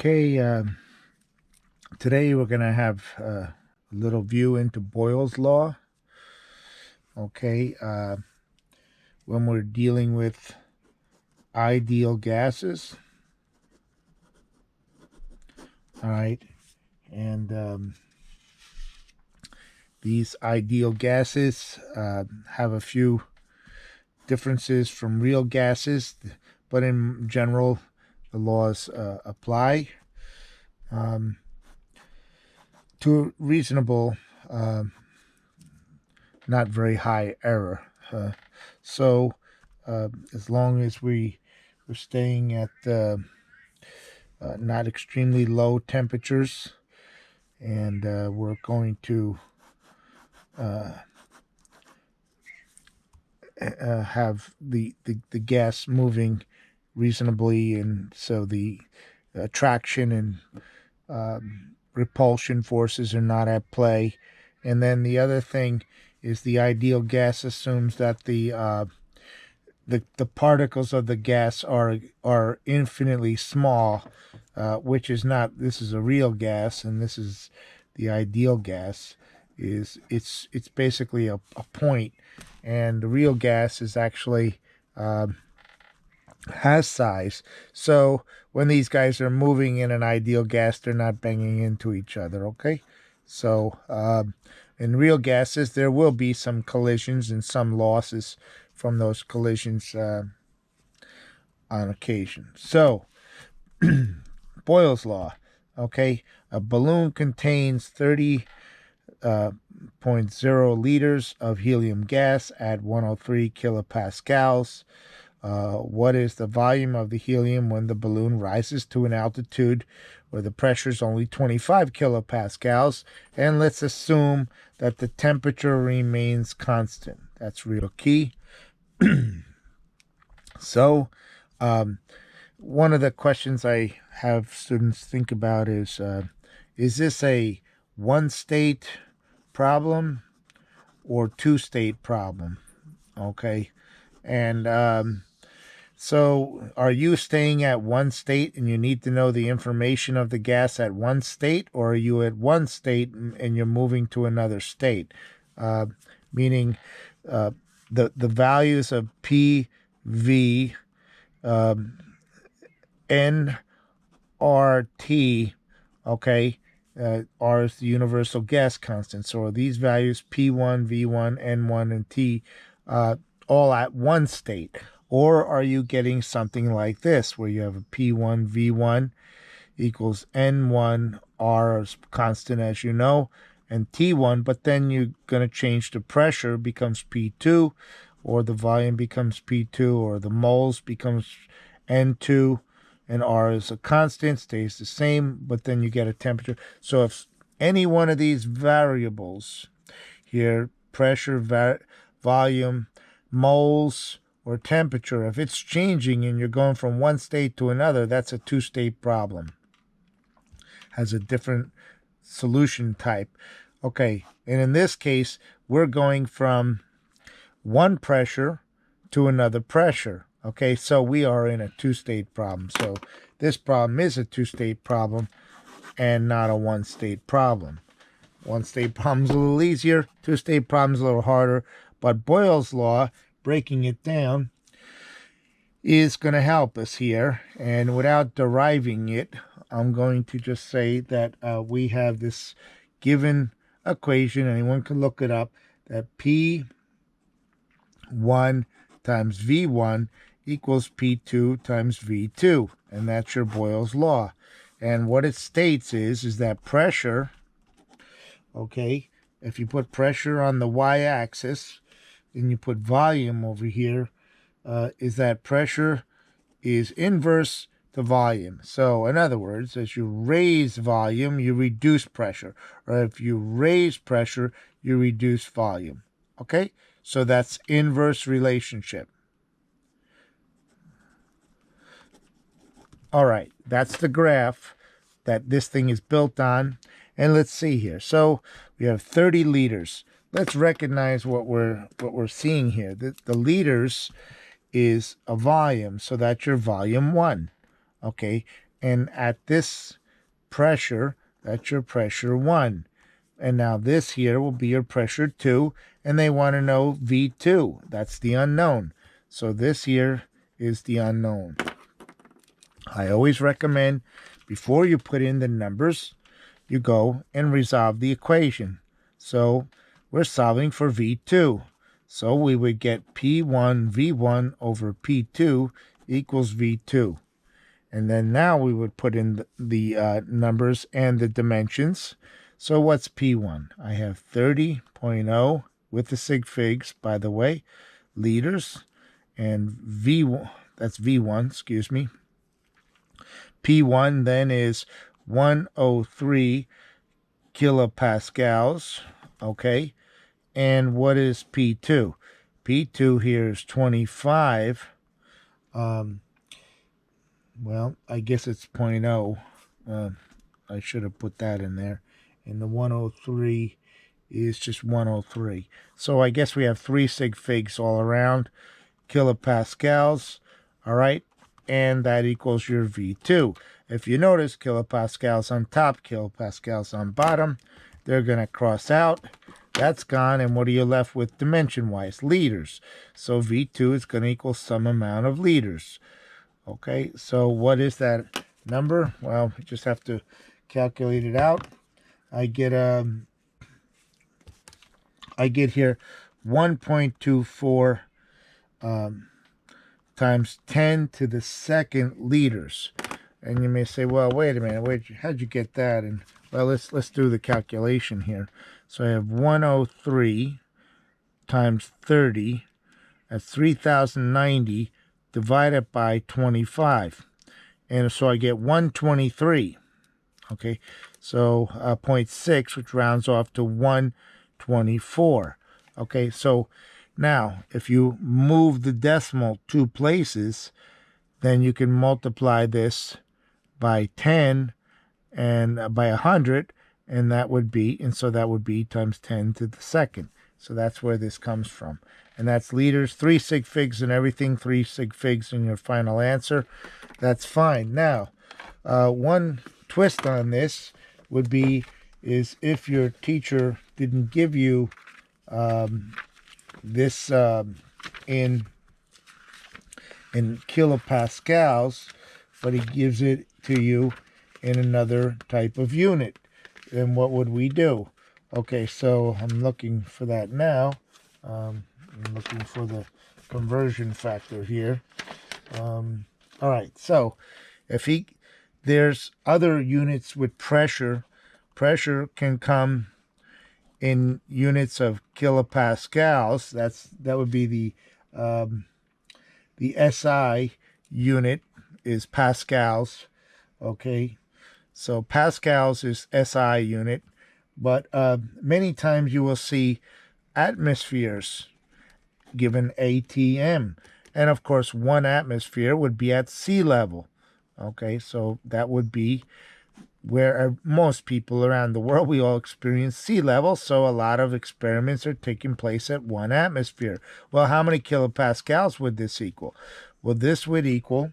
Okay, today we're going to have a little view into Boyle's Law. Okay, when we're dealing with ideal gases. All right, and these ideal gases have a few differences from real gases, but in general, the laws apply to reasonable, not very high error. So as long as we're staying at not extremely low temperatures, and we're going to have the gas moving reasonably, and so the attraction and repulsion forces are not at play. And then the other thing is the ideal gas assumes that the particles of the gas are infinitely small, which is not. This is a real gas, and this is the ideal gas. It's basically a point, and the real gas is actually has size. So when these guys are moving in an ideal gas, they're not banging into each other. Okay, so in real gases, there will be some collisions and some losses from those collisions on occasion. So, Boyle's Law. Okay, a balloon contains 30.0 liters of helium gas at 103 kilopascals. What is the volume of the helium when the balloon rises to an altitude where the pressure is only 25 kilopascals? And let's assume that the temperature remains constant. That's real key. So, one of the questions I have students think about is this a one-state problem or two-state problem? Okay, and so are you staying at one state and you need to know the information of the gas at one state, or are you at one state and you're moving to another state? Meaning the values of P, V, N, R, T, okay, R is the universal gas constant. So are these values P1, V1, N1, and T all at one state? Or are you getting something like this, where you have a P1, V1 equals N1, R is constant, as you know, and T1, but then you're going to change the pressure, becomes P2, or the volume becomes P2, or the moles becomes N2, and R is a constant, stays the same, but then you get a temperature. So if any one of these variables here, pressure, volume, moles, or temperature, if it's changing and you're going from one state to another, that's a two-state problem. Has a different solution type. Okay, and in this case, we're going from one pressure to another pressure. Okay, so we are in a two-state problem. So this problem is a two-state problem and not a one-state problem. One-state problem's a little easier, two-state problem's a little harder, but Boyle's Law, breaking it down, is going to help us here. And without deriving it, I'm going to just say that we have this given equation, anyone can look it up, that P1 times V1 equals P2 times V2, and that's your Boyle's Law. And what it states is that pressure, okay, if you put pressure on the y-axis and you put volume over here, is that pressure is inverse to volume. So in other words, as you raise volume, you reduce pressure, or if you raise pressure, you reduce volume. Okay, so that's inverse relationship. All right, that's the graph that this thing is built on. And let's see here. So we have 30 liters. Let's recognize what we're seeing here. The liters is a volume, so that's your volume 1. Okay, And at this pressure, that's your pressure 1. And now this here will be your pressure 2. And they want to know V2. That's the unknown. So this here is the unknown. I always recommend before you put in the numbers, you go and resolve the equation. So we're solving for V2. So we would get P1 V1 over P2 equals V2. And then now we would put in the numbers and the dimensions. So what's P1? I have 30.0 with the sig figs, by the way, liters. And V1, that's V1, excuse me. P1 then is 103 kilopascals, okay? And what is P2? P2 here is 25. Well, I guess it's 0.0. I should have put that in there. And the 103 is just 103. So I guess we have 3 sig figs all around, kilopascals, all right? And that equals your V2. If you notice, kilopascals on top, kilopascals on bottom, they're going to cross out. That's gone, and what are you left with dimension-wise? Liters. So V2 is going to equal some amount of liters. Okay, so what is that number? Well, you just have to calculate it out. I get here 1.24 times 10 to the second liters. And you may say, well, wait a minute, how'd you get that? And well, let's do the calculation here. So I have 103 times 30, that's 3,090 divided by 25. And so I get 123. Okay, so 0.6, which rounds off to 124. Okay, so now if you move the decimal 2 places, then you can multiply this by 10 and by 100, and that would be, and so that would be times 10 to the second. So that's where this comes from. And that's liters, 3 sig figs and everything, 3 sig figs in your final answer. That's fine. Now, one twist on this would be is if your teacher didn't give you this in kilopascals, but he gives it to you in another type of unit, then what would we do? Okay, so I'm looking for that now. I'm looking for the conversion factor here. All right, so if there's other units with pressure. Pressure can come in units of kilopascals. That would be the SI unit is pascals. Okay, so pascals is SI unit, but many times you will see atmospheres given ATM, and of course 1 atmosphere would be at sea level. Okay, so that would be where most people around the world, we all experience sea level, so a lot of experiments are taking place at 1 atmosphere. Well, how many kilopascals would this equal? Well, this would equal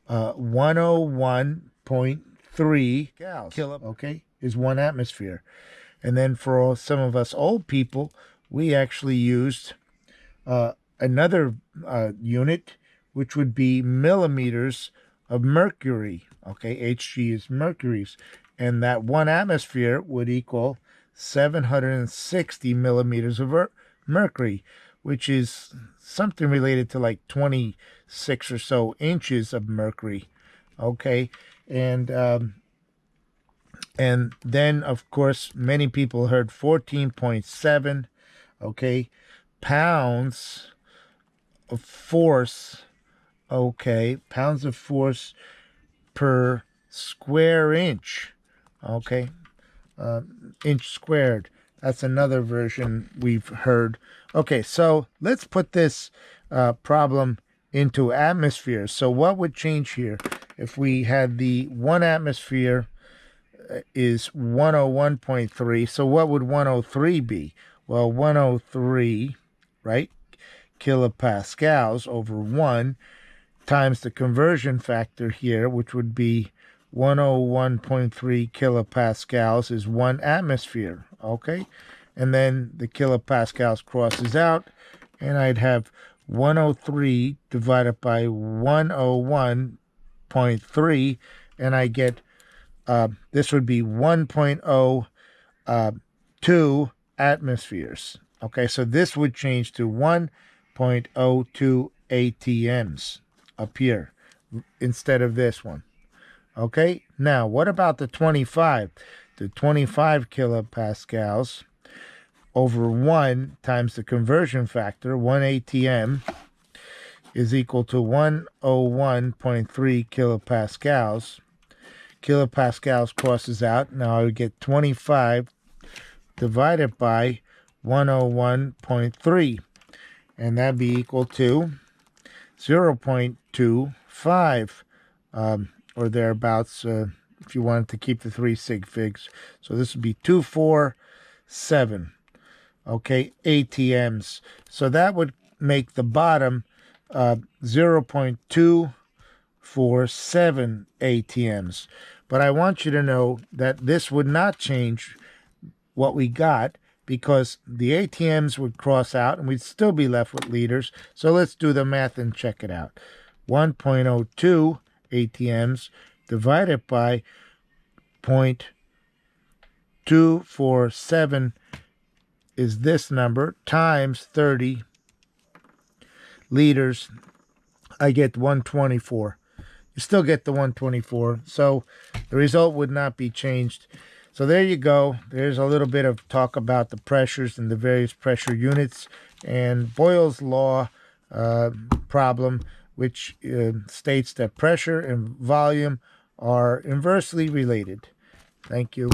101.3 kilo, okay, is 1 atmosphere. And then for some of us old people, we actually used another unit, which would be millimeters of mercury. Okay, Hg is mercuries. And that 1 atmosphere would equal 760 millimeters of mercury, which is something related to like 26 or so inches of mercury. Okay, and then of course many people heard 14.7, okay, pounds of force, okay, pounds of force per square inch, okay, inch squared. That's another version we've heard. Okay, so let's put this problem into atmospheres. So what would change here if we had the 1 atmosphere is 101.3. So what would 103 be? Well, 103, right, kilopascals over 1 times the conversion factor here, which would be 101.3 kilopascals, is 1 atmosphere, okay? And then the kilopascals crosses out, and I'd have 103 divided by 101.3, and I get, this would be 1.02 atmospheres. Okay, so this would change to 1.02 ATMs up here instead of this one. Okay, now what about the 25? The 25 kilopascals over 1 times the conversion factor, 1 ATM, is equal to 101.3 kilopascals. Kilopascals crosses out. Now I would get 25 divided by 101.3. And that'd be equal to 0.25, or thereabouts, if you wanted to keep the 3 sig figs. So this would be 247, okay, ATMs. So that would make the bottom 0.247 ATMs. But I want you to know that this would not change what we got, because the ATMs would cross out and we'd still be left with liters. So let's do the math and check it out. 1.02 ATMs divided by 0.247 is this number, times 30 liters. I get 124. You still get the 124. So the result would not be changed. So there you go. There's a little bit of talk about the pressures and the various pressure units and Boyle's Law problem, which states that pressure and volume are inversely related. Thank you.